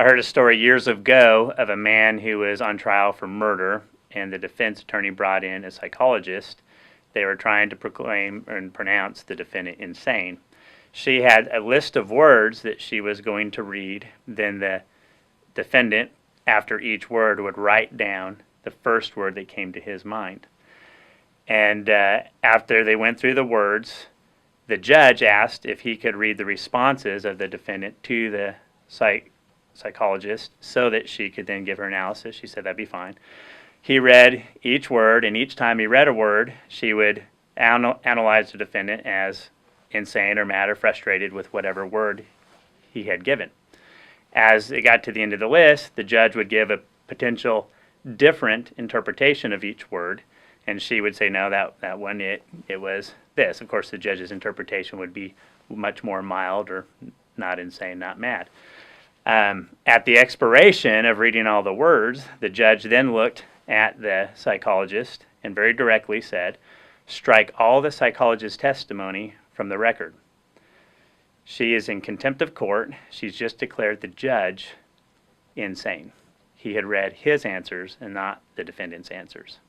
I heard a story years ago of a man who was on trial for murder, and the defense attorney brought in a psychologist. They were trying to proclaim and pronounce the defendant insane. She had a list of words that she was going to read. Then the defendant, after each word, would write down the first word that came to his mind. And after they went through the words, the judge asked if he could read the responses of the defendant to the psychologist so that she could then give her analysis. She said that'd be fine. He read each word, and each time he read a word, she would analyze the defendant as insane or mad or frustrated with whatever word he had given. As it got to the end of the list, the judge would give a potential different interpretation of each word, and she would say, no, that wasn't it. It was this. Of course, the judge's interpretation would be much more mild or not insane, not mad. At the expiration of reading all the words, the judge then looked at the psychologist and very directly said, strike all the psychologist's testimony from the record. She is in contempt of court. She's just declared the judge insane. He had read his answers and not the defendant's answers.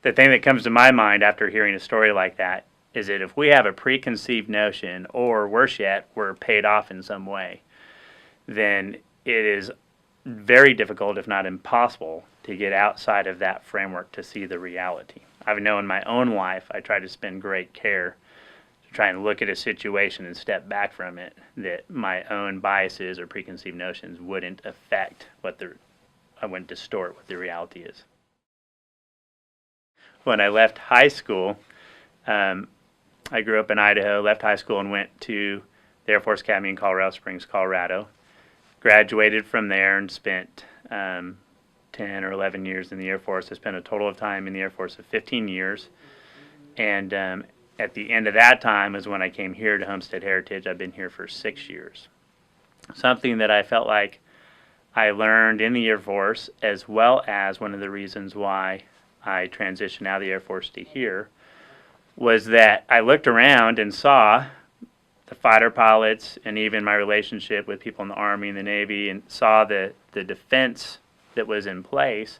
The thing that comes to my mind after hearing a story like that is that if we have a preconceived notion, or worse yet, we're paid off in some way, then it is very difficult, if not impossible, to get outside of that framework to see the reality. I've known in my own life, I try to spend great care to try and look at a situation and step back from it, that my own biases or preconceived notions wouldn't affect I wouldn't distort what the reality is. When I left high school, I grew up in Idaho, left high school and went to the Air Force Academy in Colorado Springs, Colorado. Graduated from there and spent 10 or 11 years in the Air Force. I spent a total of time in the Air Force of 15 years. And at the end of that time is when I came here to Homestead Heritage. I've been here for 6 years. Something that I felt like I learned in the Air Force, as well as one of the reasons why I transitioned out of the Air Force to here, was that I looked around and saw the fighter pilots and even my relationship with people in the Army and the Navy, and saw the defense that was in place,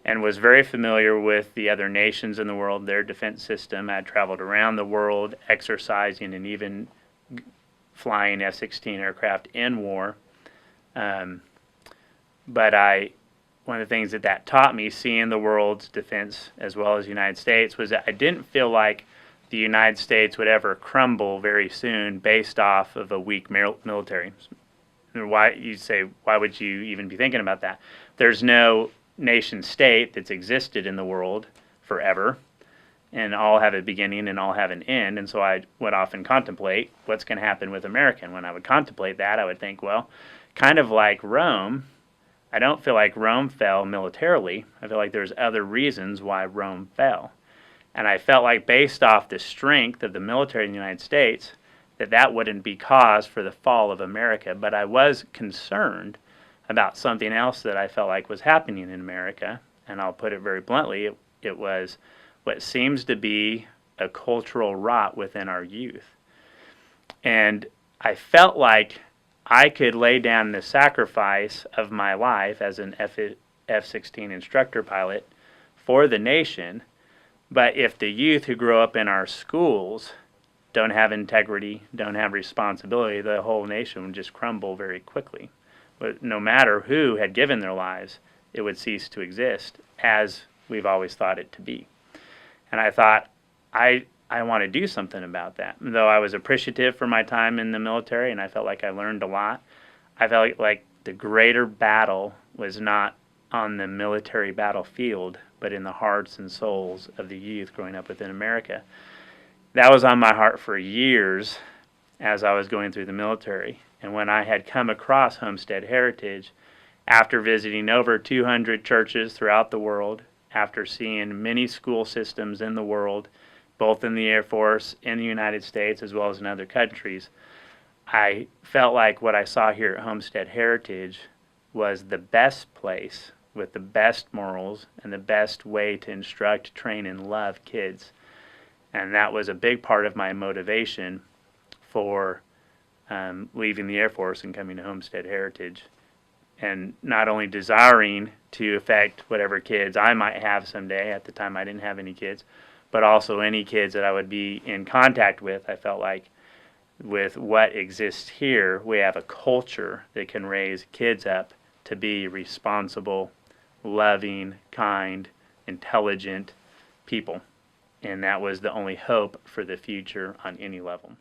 and was very familiar with the other nations in the world, their defense system. I traveled around the world exercising and even flying F-16 aircraft in war. But one of the things that taught me, seeing the world's defense as well as the United States, was that I didn't feel like the United States would ever crumble very soon based off of a weak military. Why, you say, why would you even be thinking about that? There's no nation state that's existed in the world forever, and all have a beginning and all have an end. And so I would often contemplate what's going to happen with America. And when I would contemplate that, I would think, well, kind of like Rome, I don't feel like Rome fell militarily. I feel like there's other reasons why Rome fell. And I felt like, based off the strength of the military in the United States, that wouldn't be cause for the fall of America. But I was concerned about something else that I felt like was happening in America. And I'll put it very bluntly, it was what seems to be a cultural rot within our youth. And I felt like I could lay down the sacrifice of my life as an F-16 instructor pilot for the nation, but if the youth who grow up in our schools don't have integrity, don't have responsibility, the whole nation would just crumble very quickly. But no matter who had given their lives, it would cease to exist as we've always thought it to be. And I thought, I want to do something about that. Though I was appreciative for my time in the military and I felt like I learned a lot, I felt like the greater battle was not on the military battlefield, but in the hearts and souls of the youth growing up within America. That was on my heart for years as I was going through the military. And when I had come across Homestead Heritage, after visiting over 200 churches throughout the world, after seeing many school systems in the world, both in the Air Force, in the United States, as well as in other countries, I felt like what I saw here at Homestead Heritage was the best place with the best morals and the best way to instruct, train, and love kids. And that was a big part of my motivation for leaving the Air Force and coming to Homestead Heritage, and not only desiring to affect whatever kids I might have someday. At the time I didn't have any kids, but also any kids that I would be in contact with. I felt like with what exists here, we have a culture that can raise kids up to be responsible, loving, kind, intelligent people. And that was the only hope for the future on any level.